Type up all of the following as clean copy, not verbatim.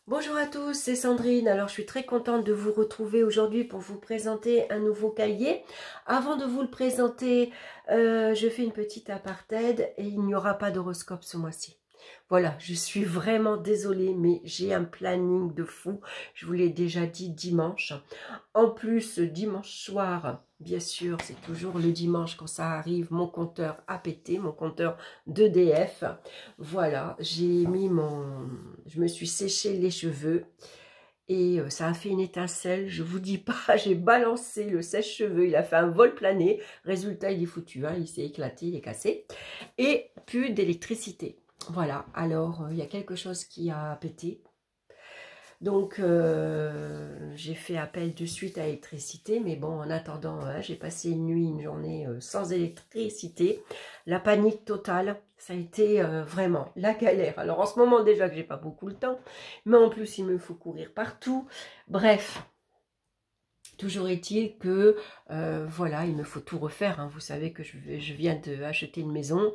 Bonjour à tous, c'est Sandrine. Alors je suis très contente de vous retrouver aujourd'hui pour vous présenter un nouveau cahier. Avant de vous le présenter, je fais une petite aparté et il n'y aura pas d'horoscope ce mois-ci. Voilà, je suis vraiment désolée, mais j'ai un planning de fou. Je vous l'ai déjà dit dimanche. En plus, dimanche soir, bien sûr, c'est toujours le dimanche quand ça arrive, mon compteur a pété, mon compteur d'EDF. Voilà, je me suis séché les cheveux et ça a fait une étincelle. Je vous dis pas, j'ai balancé le sèche-cheveux, il a fait un vol plané. Résultat, il est foutu, hein, il s'est éclaté, il est cassé. Et plus d'électricité. Voilà, alors il y a quelque chose qui a pété. Donc, j'ai fait appel de suite à l'électricité, mais bon, en attendant, hein, j'ai passé une journée sans électricité. La panique totale, ça a été vraiment la galère. Alors, en ce moment, déjà que j'ai pas beaucoup le temps, mais en plus, il me faut courir partout. Bref. Toujours est-il que, voilà, il me faut tout refaire. Hein. Vous savez que je viens d'acheter une maison.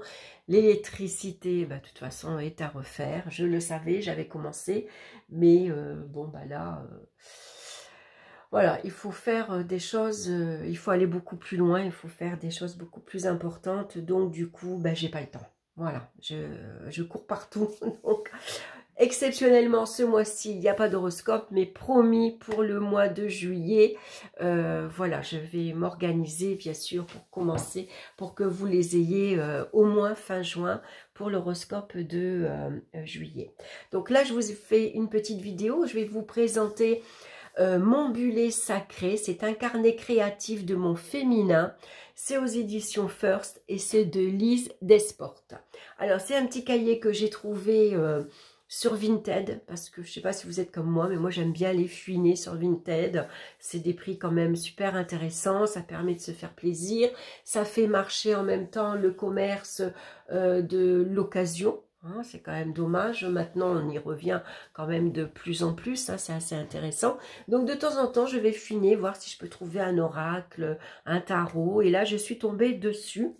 L'électricité, bah, de toute façon, est à refaire. Je le savais, j'avais commencé. Mais bon, bah là, voilà, il faut faire des choses, il faut aller beaucoup plus loin. Il faut faire des choses beaucoup plus importantes. Donc, du coup, bah, j'ai pas le temps. Voilà, je cours partout. Donc, exceptionnellement, ce mois-ci, il n'y a pas d'horoscope, mais promis pour le mois de juillet, voilà, je vais m'organiser, bien sûr, pour commencer, pour que vous les ayez au moins fin juin pour l'horoscope de juillet. Donc là, je vous ai fait une petite vidéo, je vais vous présenter mon bullet sacré. C'est un carnet créatif de mon féminin. C'est aux éditions First et c'est de Lise Desport. Alors, c'est un petit cahier que j'ai trouvé sur Vinted, parce que je ne sais pas si vous êtes comme moi, mais moi j'aime bien les fouiner sur Vinted. C'est des prix quand même super intéressants, ça permet de se faire plaisir, ça fait marcher en même temps le commerce de l'occasion. Hein, c'est quand même dommage, maintenant on y revient quand même de plus en plus, hein, c'est assez intéressant. Donc de temps en temps je vais fouiner, voir si je peux trouver un oracle, un tarot, et là je suis tombée dessus.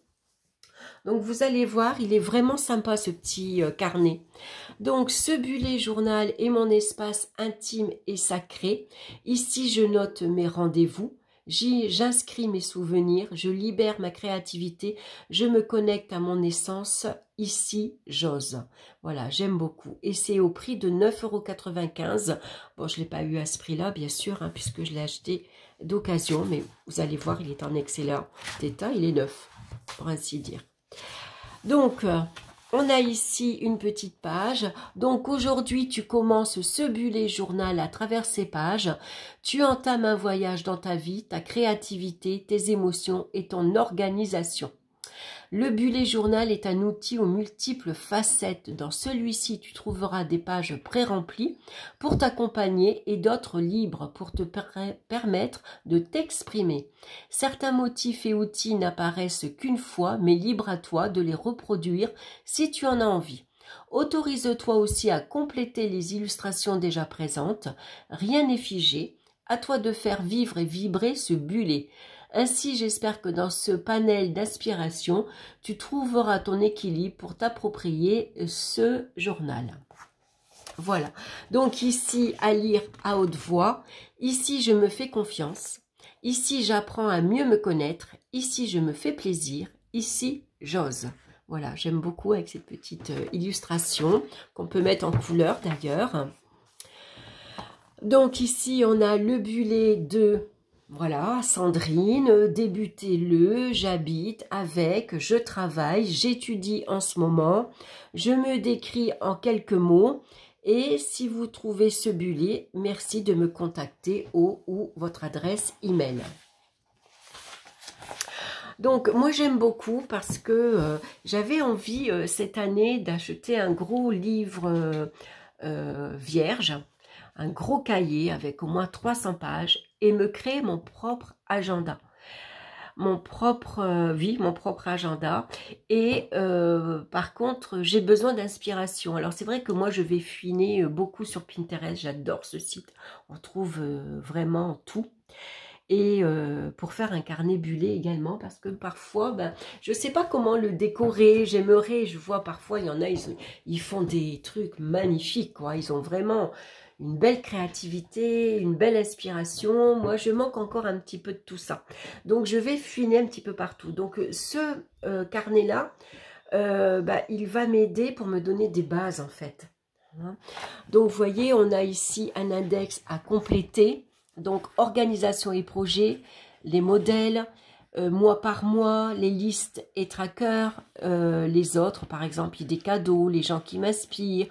Donc vous allez voir, il est vraiment sympa ce petit carnet. Donc ce bullet journal est mon espace intime et sacré. Ici je note mes rendez-vous. J'inscris mes souvenirs, je libère ma créativité, je me connecte à mon essence. Ici, j'ose. Voilà, j'aime beaucoup. Et c'est au prix de 9,95 €. Bon, je ne l'ai pas eu à ce prix-là, bien sûr, hein, puisque je l'ai acheté d'occasion. Mais vous allez voir, il est en excellent état. Il est neuf, pour ainsi dire. Donc, on a ici une petite page. Donc aujourd'hui, tu commences ce bullet journal à travers ces pages. Tu entames un voyage dans ta vie, ta créativité, tes émotions et ton organisation. Le bullet journal est un outil aux multiples facettes. Dans celui-ci, tu trouveras des pages pré-remplies pour t'accompagner et d'autres libres pour te permettre de t'exprimer. Certains motifs et outils n'apparaissent qu'une fois, mais libre à toi de les reproduire si tu en as envie. Autorise-toi aussi à compléter les illustrations déjà présentes. Rien n'est figé. À toi de faire vivre et vibrer ce bullet. Ainsi, j'espère que dans ce panel d'inspiration, tu trouveras ton équilibre pour t'approprier ce journal. Voilà. Donc ici, à lire à haute voix. Ici, je me fais confiance. Ici, j'apprends à mieux me connaître. Ici, je me fais plaisir. Ici, j'ose. Voilà, j'aime beaucoup avec cette petite illustration qu'on peut mettre en couleur d'ailleurs. Donc ici, on a le bullet de... Voilà, Sandrine, débutez-le, j'habite avec, je travaille, j'étudie en ce moment, je me décris en quelques mots et si vous trouvez ce bullet, merci de me contacter au ou votre adresse email. Donc moi j'aime beaucoup parce que j'avais envie cette année d'acheter un gros livre vierge, un gros cahier avec au moins 300 pages et me créer mon propre agenda. Mon propre agenda. Et par contre, j'ai besoin d'inspiration. Alors, c'est vrai que moi, je vais fouiner beaucoup sur Pinterest. J'adore ce site. On trouve vraiment tout. et pour faire un carnet bullé également, parce que parfois, ben, je ne sais pas comment le décorer, j'aimerais, je vois parfois, il y en a, ils font des trucs magnifiques, quoi. Ils ont vraiment une belle créativité, une belle inspiration. Moi, je manque encore un petit peu de tout ça. Donc, je vais fouiner un petit peu partout. Donc, ce carnet-là, bah, il va m'aider pour me donner des bases, en fait. Donc, vous voyez, on a ici un index à compléter. Donc, organisation et projet, les modèles, mois par mois, les listes et trackers, les autres, par exemple, des cadeaux, les gens qui m'inspirent,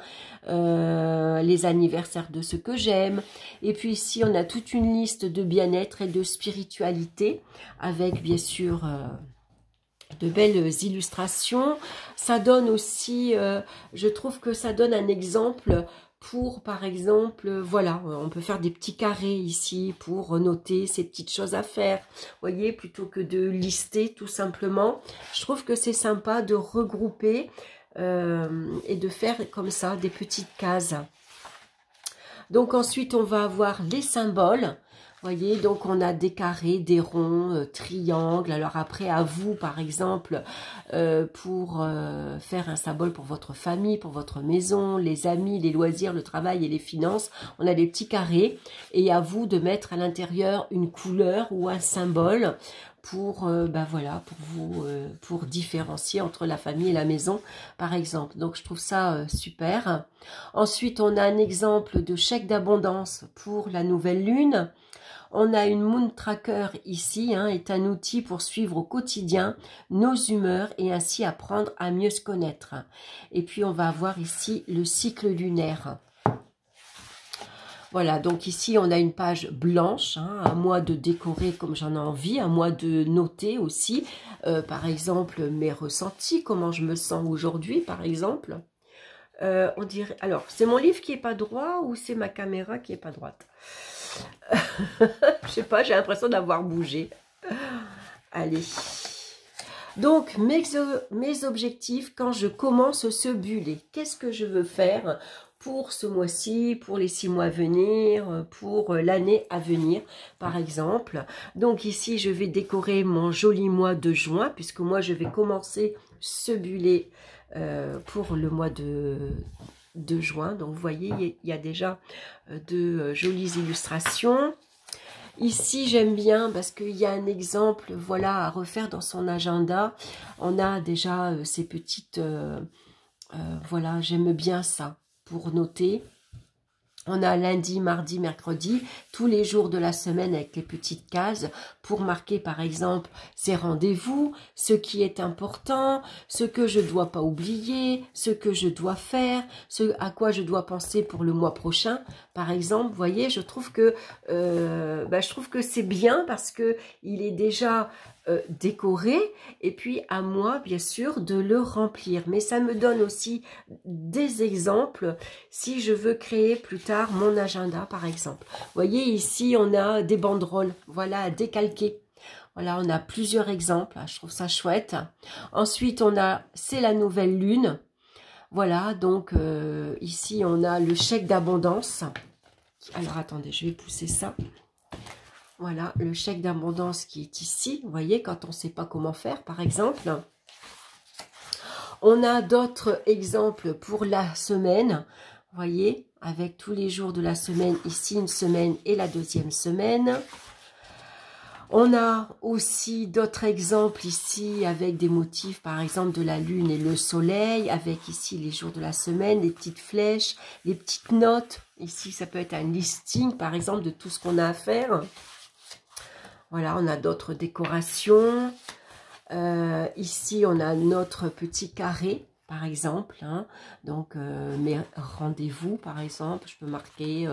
les anniversaires de ceux que j'aime. Et puis ici, on a toute une liste de bien-être et de spiritualité, avec bien sûr de belles illustrations. Ça donne aussi, je trouve que ça donne un exemple pour, par exemple, voilà, on peut faire des petits carrés ici pour noter ces petites choses à faire, voyez, plutôt que de lister tout simplement. Je trouve que c'est sympa de regrouper et de faire comme ça des petites cases. Donc ensuite, on va avoir les symboles. Voyez, donc on a des carrés, des ronds, triangles. Alors après, à vous, par exemple, pour faire un symbole pour votre famille, pour votre maison, les amis, les loisirs, le travail et les finances, on a des petits carrés. Et à vous de mettre à l'intérieur une couleur ou un symbole pour, ben voilà, pour vous, pour différencier entre la famille et la maison, par exemple. Donc, je trouve ça super. Ensuite, on a un exemple de chèque d'abondance pour la nouvelle lune. On a une Moon Tracker ici, est un outil pour suivre au quotidien nos humeurs et ainsi apprendre à mieux se connaître. Et puis, on va avoir ici le cycle lunaire. Voilà, donc ici, on a une page blanche, à moi de décorer comme j'en ai envie, à moi de noter aussi, par exemple, mes ressentis, comment je me sens aujourd'hui, par exemple. On dirait, alors, c'est mon livre qui n'est pas droit ou c'est ma caméra qui n'est pas droite? Je sais pas, j'ai l'impression d'avoir bougé. Allez. Donc, mes objectifs quand je commence ce bullet. Qu'est-ce que je veux faire pour ce mois-ci, pour les 6 mois à venir, pour l'année à venir, par exemple. Donc ici, je vais décorer mon joli mois de juin, puisque moi, je vais commencer ce bullet pour le mois de juin. Donc, vous voyez, il y a déjà de jolies illustrations. Ici, j'aime bien parce qu'il y a un exemple, voilà, à refaire dans son agenda. On a déjà ces petites, voilà, j'aime bien ça pour noter. On a lundi, mardi, mercredi, tous les jours de la semaine avec les petites cases pour marquer par exemple ces rendez-vous, ce qui est important, ce que je ne dois pas oublier, ce que je dois faire, ce à quoi je dois penser pour le mois prochain. Par exemple, vous voyez, je trouve que c'est bien parce que il est déjà décoré et puis à moi bien sûr de le remplir, mais ça me donne aussi des exemples si je veux créer plus tard mon agenda par exemple. Vous voyez ici on a des banderoles, voilà, à décalquer. Voilà, on a plusieurs exemples, je trouve ça chouette. Ensuite on a c'est la nouvelle lune. Voilà, donc ici on a le chèque d'abondance. Alors attendez, je vais pousser ça. Voilà, le chèque d'abondance qui est ici. Vous voyez, quand on ne sait pas comment faire, par exemple. On a d'autres exemples pour la semaine. Vous voyez, avec tous les jours de la semaine, ici une semaine et la deuxième semaine. On a aussi d'autres exemples ici avec des motifs, par exemple, de la lune et le soleil, avec ici les jours de la semaine, les petites flèches, les petites notes. Ici, ça peut être un listing, par exemple, de tout ce qu'on a à faire. Voilà, on a d'autres décorations. Ici, on a notre petit carré, par exemple. Donc, mes rendez-vous, par exemple. Je peux marquer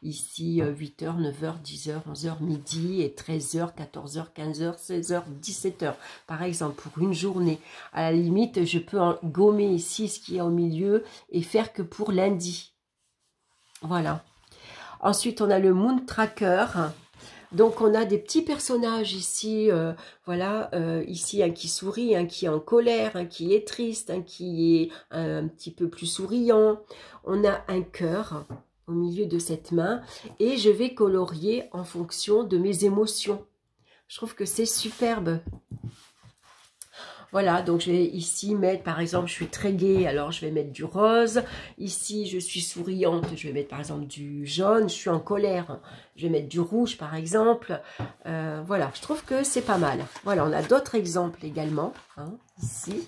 ici 8h, 9h, 10h, 11h, midi et 13h, 14h, 15h, 16h, 17h. Par exemple, pour une journée. À la limite, je peux en gommer ici ce qui est au milieu et faire que pour lundi. Voilà. Ensuite, on a le Moon Tracker. Donc, on a des petits personnages ici, voilà, ici un qui sourit, un qui est en colère, un qui est triste, un qui est un petit peu plus souriant. On a un cœur au milieu de cette main et je vais colorier en fonction de mes émotions. Je trouve que c'est superbe. Voilà, donc je vais ici mettre, par exemple, je suis très gaie, alors je vais mettre du rose. Ici, je suis souriante, je vais mettre par exemple du jaune. Je suis en colère, je vais mettre du rouge, par exemple. Voilà, je trouve que c'est pas mal. Voilà, on a d'autres exemples également, hein, ici.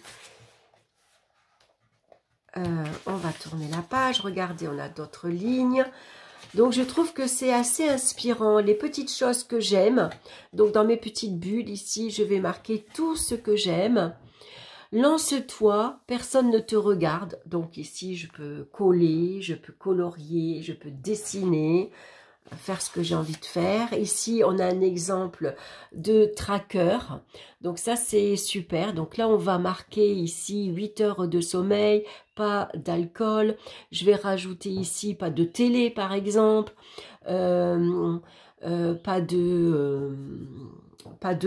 On va tourner la page. Regardez, on a d'autres lignes. Donc, je trouve que c'est assez inspirant. Les petites choses que j'aime. Donc, dans mes petites bulles, ici, je vais marquer tout ce que j'aime. Lance-toi, personne ne te regarde. Donc, ici, je peux coller, je peux colorier, je peux dessiner, faire ce que j'ai envie de faire. Ici, on a un exemple de tracker. Donc, ça, c'est super. Donc, là, on va marquer ici 8 heures de sommeil, pas d'alcool. Je vais rajouter ici pas de télé, par exemple. Pas de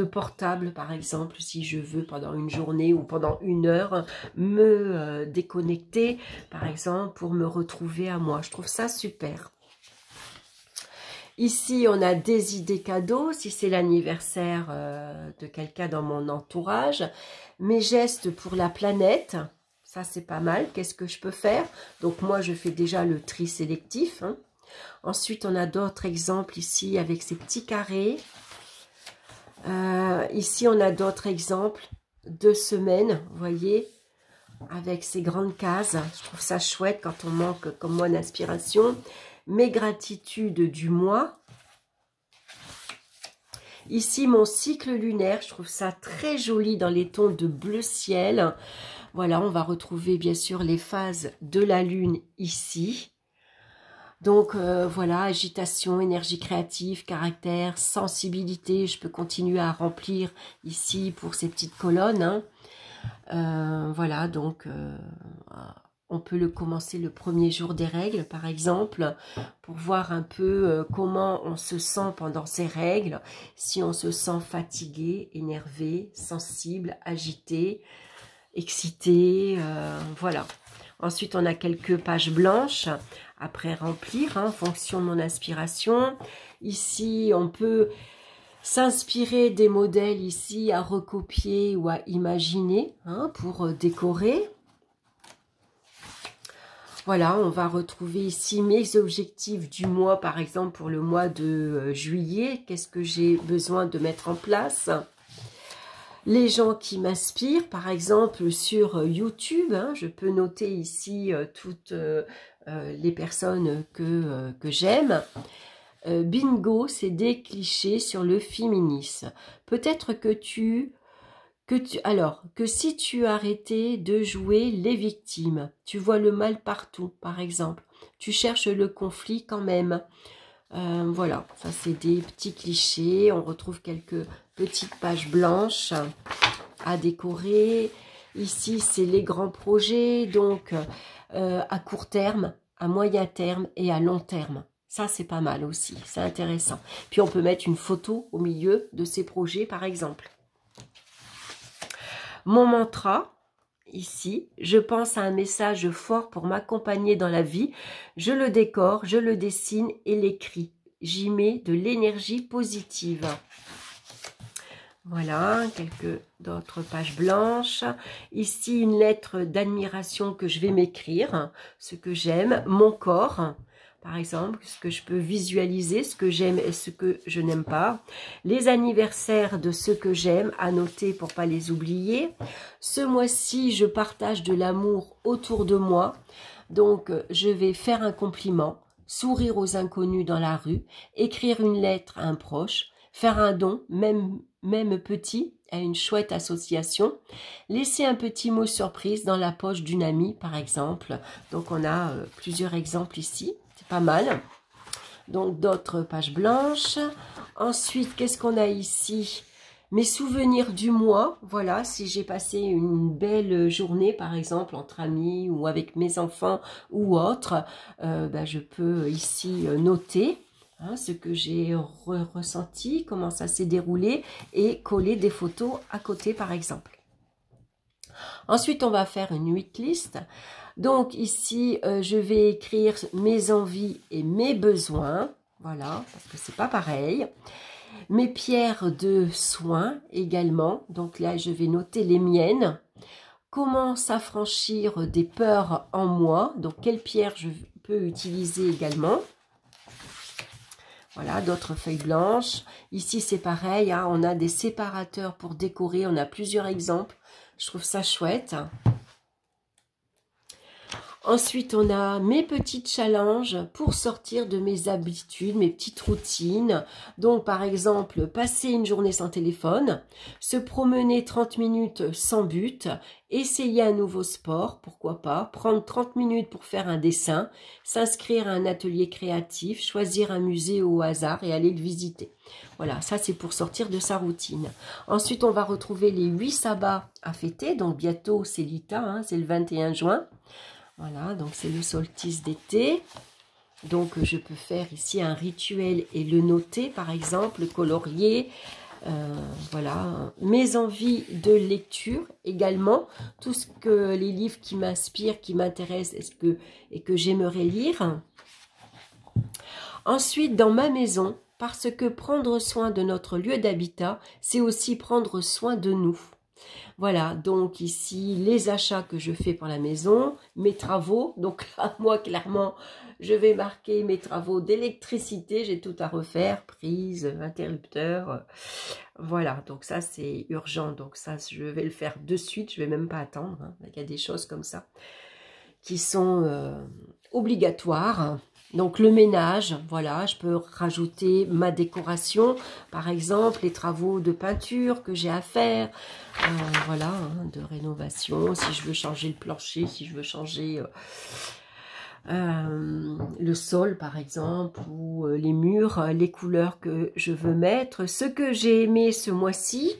portable, par exemple, si je veux pendant une journée ou pendant une heure me déconnecter, par exemple, pour me retrouver à moi. Je trouve ça super. Ici, on a des idées cadeaux, si c'est l'anniversaire de quelqu'un dans mon entourage. Mes gestes pour la planète, ça c'est pas mal. Qu'est-ce que je peux faire? Donc moi, je fais déjà le tri sélectif. Hein. Ensuite, on a d'autres exemples ici avec ces petits carrés. Ici, on a d'autres exemples de semaines, vous voyez, avec ces grandes cases. Je trouve ça chouette quand on manque, comme moi, d'inspiration. Mes gratitudes du mois. Ici, mon cycle lunaire. Je trouve ça très joli dans les tons de bleu ciel. Voilà, on va retrouver bien sûr les phases de la lune ici. Donc voilà, agitation, énergie créative, caractère, sensibilité. Je peux continuer à remplir ici pour ces petites colonnes. Hein. Voilà, donc on peut le commencer le premier jour des règles, par exemple, pour voir un peu comment on se sent pendant ces règles. Si on se sent fatigué, énervé, sensible, agité, excité, voilà. Ensuite, on a quelques pages blanches après remplir, hein, en fonction de mon inspiration. Ici, on peut s'inspirer des modèles ici à recopier ou à imaginer, hein, pour décorer. Voilà, on va retrouver ici mes objectifs du mois, par exemple pour le mois de juillet. Qu'est-ce que j'ai besoin de mettre en place? Les gens qui m'inspirent, par exemple sur YouTube, hein, je peux noter ici toutes les personnes que j'aime. Bingo, c'est des clichés sur le féminisme. Peut-être que si tu arrêtais de jouer les victimes, tu vois le mal partout, par exemple. Tu cherches le conflit quand même. Voilà, ça c'est des petits clichés. On retrouve quelques petites pages blanches à décorer. Ici, c'est les grands projets, donc à court terme, à moyen terme et à long terme. Ça, c'est pas mal aussi, c'est intéressant. Puis, on peut mettre une photo au milieu de ces projets, par exemple. Mon mantra, ici, je pense à un message fort pour m'accompagner dans la vie. Je le décore, je le dessine et l'écris. J'y mets de l'énergie positive. Voilà, quelques d'autres pages blanches. Ici, une lettre d'admiration que je vais m'écrire. Ce que j'aime, mon corps. Par exemple, ce que je peux visualiser, ce que j'aime et ce que je n'aime pas. Les anniversaires de ceux que j'aime, à noter pour ne pas les oublier. Ce mois-ci, je partage de l'amour autour de moi. Donc, je vais faire un compliment, sourire aux inconnus dans la rue, écrire une lettre à un proche, faire un don, même petit, à une chouette association, laisser un petit mot surprise dans la poche d'une amie, par exemple. Donc, on a plusieurs exemples ici. C'est pas mal. Donc, d'autres pages blanches. Ensuite, qu'est-ce qu'on a ici? Mes souvenirs du mois. Voilà, si j'ai passé une belle journée, par exemple, entre amis ou avec mes enfants ou autres, je peux ici noter ce que j'ai ressenti, comment ça s'est déroulé et coller des photos à côté, par exemple. Ensuite, on va faire une wish-list. Donc ici, je vais écrire mes envies et mes besoins. Voilà, parce que c'est pas pareil. Mes pierres de soin également. Donc là, je vais noter les miennes. Comment s'affranchir des peurs en moi. Donc, quelles pierres je peux utiliser également. Voilà, d'autres feuilles blanches. Ici, c'est pareil. Hein, on a des séparateurs pour décorer. On a plusieurs exemples. Je trouve ça chouette. Ensuite, on a mes petits challenges pour sortir de mes habitudes, mes petites routines. Donc, par exemple, passer une journée sans téléphone, se promener 30 minutes sans but, essayer un nouveau sport, pourquoi pas, prendre 30 minutes pour faire un dessin, s'inscrire à un atelier créatif, choisir un musée au hasard et aller le visiter. Voilà, ça c'est pour sortir de sa routine. Ensuite, on va retrouver les 8 sabbats à fêter. Donc, bientôt, c'est l'ITA, hein, c'est le 21 juin. Voilà, donc c'est le solstice d'été. Donc je peux faire ici un rituel et le noter, par exemple, le colorier. Voilà, mes envies de lecture également. Tout ce que les livres qui m'inspirent, qui m'intéressent et que j'aimerais lire. Ensuite, dans ma maison, parce que prendre soin de notre lieu d'habitat, c'est aussi prendre soin de nous. Voilà, donc ici, les achats que je fais pour la maison, mes travaux. Donc là, moi, clairement, je vais marquer mes travaux d'électricité. J'ai tout à refaire, prise, interrupteur. Voilà, donc ça, c'est urgent. Donc ça, je vais le faire de suite. Je ne vais même pas attendre. Hein. Il y a des choses comme ça qui sont obligatoires. Donc le ménage, voilà, je peux rajouter ma décoration, par exemple les travaux de peinture que j'ai à faire, voilà, hein, de rénovation, si je veux changer le plancher, si je veux changer le sol par exemple, ou les murs, les couleurs que je veux mettre, ce que j'ai aimé ce mois-ci.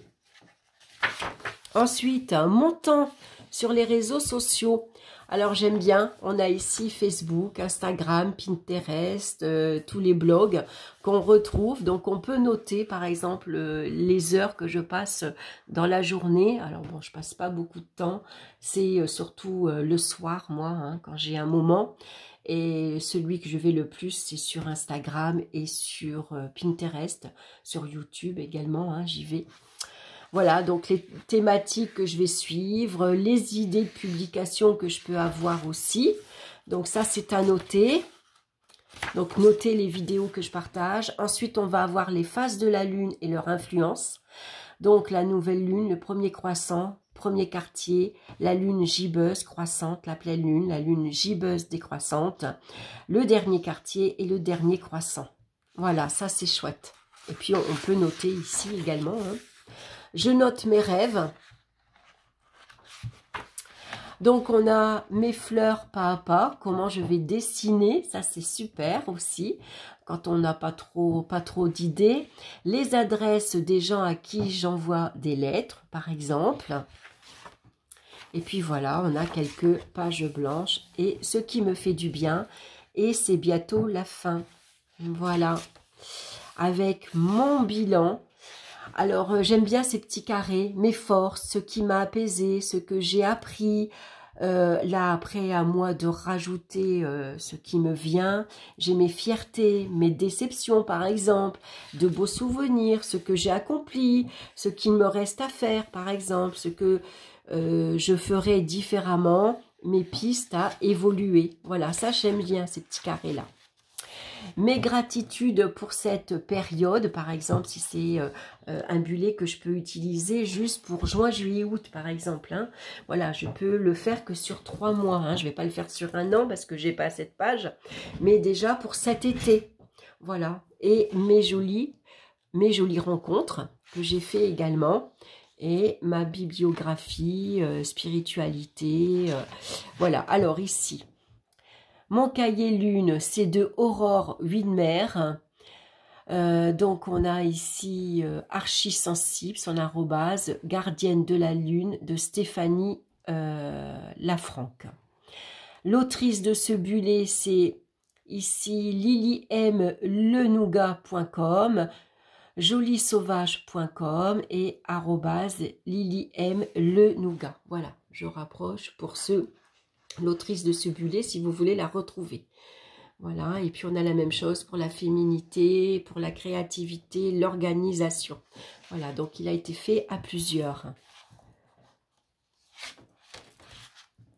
Ensuite, mon temps sur les réseaux sociaux. Alors j'aime bien, on a ici Facebook, Instagram, Pinterest, tous les blogs qu'on retrouve. Donc on peut noter par exemple les heures que je passe dans la journée. Alors bon, je passe pas beaucoup de temps, c'est surtout le soir moi, hein, quand j'ai un moment. Et celui que je vais le plus, c'est sur Instagram et sur Pinterest, sur YouTube également, hein, j'y vais. Voilà, donc les thématiques que je vais suivre, les idées de publication que je peux avoir aussi. Donc ça, c'est à noter. Donc noter les vidéos que je partage. Ensuite, on va avoir les phases de la lune et leur influence. Donc la nouvelle lune, le premier croissant, premier quartier, la lune gibbeuse croissante, la pleine lune, la lune gibbeuse décroissante, le dernier quartier et le dernier croissant. Voilà, ça c'est chouette. Et puis on peut noter ici également, hein. Je note mes rêves. Donc, on a mes fleurs pas à pas, comment je vais dessiner. Ça, c'est super aussi, quand on n'a pas trop d'idées. Les adresses des gens à qui j'envoie des lettres, par exemple. Et puis, voilà, on a quelques pages blanches. Et ce qui me fait du bien. Et c'est bientôt la fin. Voilà. Avec mon bilan. Alors, j'aime bien ces petits carrés, mes forces, ce qui m'a apaisé, ce que j'ai appris. Là, après, à moi de rajouter ce qui me vient. J'ai mes fiertés, mes déceptions, par exemple, de beaux souvenirs, ce que j'ai accompli, ce qu'il me reste à faire, par exemple, ce que je ferai différemment, mes pistes à évoluer. Voilà, ça, j'aime bien ces petits carrés-là. Mes gratitudes pour cette période, par exemple, si c'est un bullet que je peux utiliser juste pour juin, juillet, août, par exemple. Hein. Voilà, je peux le faire que sur 3 mois. Hein. Je ne vais pas le faire sur un an parce que j'ai pas cette page. Mais déjà pour cet été. Voilà. Et mes jolies rencontres que j'ai fait également. Et ma bibliographie, spiritualité. Voilà. Alors ici. Mon cahier lune, c'est de Aurore Widmer. Donc, on a ici Archisensible, son arrobase, gardienne de la lune de Stéphanie Lafranc. L'autrice de ce bullet, c'est ici lilymlenougat.com, jolisauvage.com et arrobase lilymlenougat. Voilà, je rapproche pour l'autrice de ce bullet si vous voulez la retrouver. Voilà, et puis on a la même chose pour la féminité, pour la créativité, l'organisation. Voilà, donc il a été fait à plusieurs.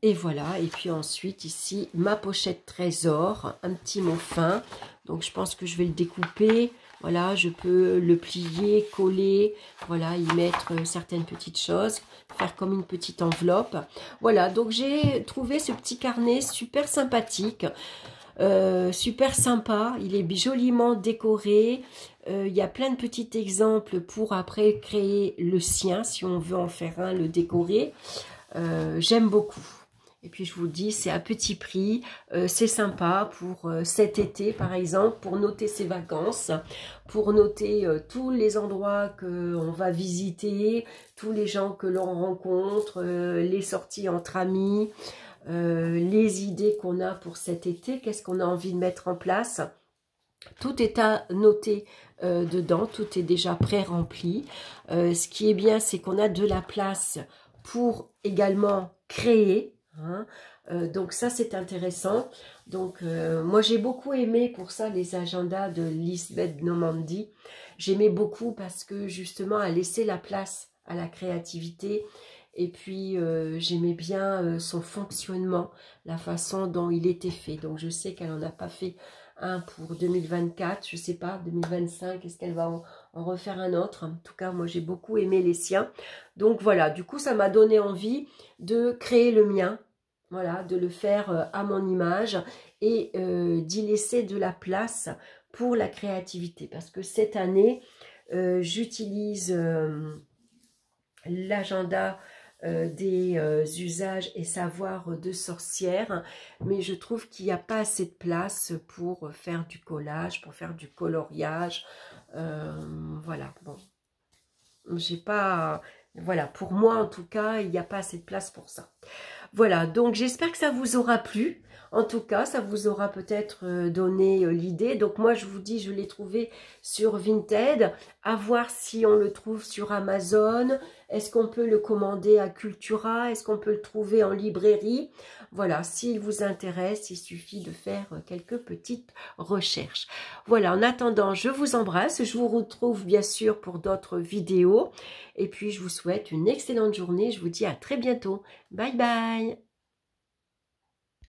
Et voilà, et puis ensuite ici, ma pochette trésor, un petit mot fin. Donc je pense que je vais le découper. Voilà, je peux le plier, coller, voilà, y mettre certaines petites choses, faire comme une petite enveloppe. Voilà, donc j'ai trouvé ce petit carnet super sympathique, super sympa. Il est joliment décoré. Il y a plein de petits exemples pour après créer le sien, si on veut en faire un, le décorer. J'aime beaucoup. Et puis je vous dis, c'est à petit prix, c'est sympa pour cet été par exemple, pour noter ses vacances, pour noter tous les endroits qu'on va visiter, tous les gens que l'on rencontre, les sorties entre amis, les idées qu'on a pour cet été, qu'est-ce qu'on a envie de mettre en place. Tout est à noter dedans, tout est déjà pré-rempli. Ce qui est bien, c'est qu'on a de la place pour également créer. Hein. Donc ça c'est intéressant. Donc moi j'ai beaucoup aimé pour ça les agendas de Lisbeth Normandie. J'aimais beaucoup parce que justement elle laissait la place à la créativité. Et puis j'aimais bien son fonctionnement, la façon dont il était fait. Donc je sais qu'elle n'en a pas fait un pour 2024, je sais pas, 2025, est-ce qu'elle va en refaire un autre? En tout cas, moi j'ai beaucoup aimé les siens. Donc voilà, du coup ça m'a donné envie de créer le mien, voilà, de le faire à mon image et d'y laisser de la place pour la créativité. Parce que cette année, j'utilise l'agenda des usages et savoirs de sorcière, mais je trouve qu'il n'y a pas assez de place pour faire du collage, pour faire du coloriage. Voilà, bon, j'ai pas, voilà, pour moi en tout cas, il n'y a pas assez de place pour ça. Voilà, donc j'espère que ça vous aura plu. En tout cas, ça vous aura peut-être donné l'idée. Donc moi, je vous dis, je l'ai trouvé sur Vinted. À voir si on le trouve sur Amazon. Est-ce qu'on peut le commander à Cultura? Est-ce qu'on peut le trouver en librairie? Voilà, s'il vous intéresse, il suffit de faire quelques petites recherches. Voilà, en attendant, je vous embrasse. Je vous retrouve bien sûr pour d'autres vidéos. Et puis, je vous souhaite une excellente journée. Je vous dis à très bientôt. Bye bye!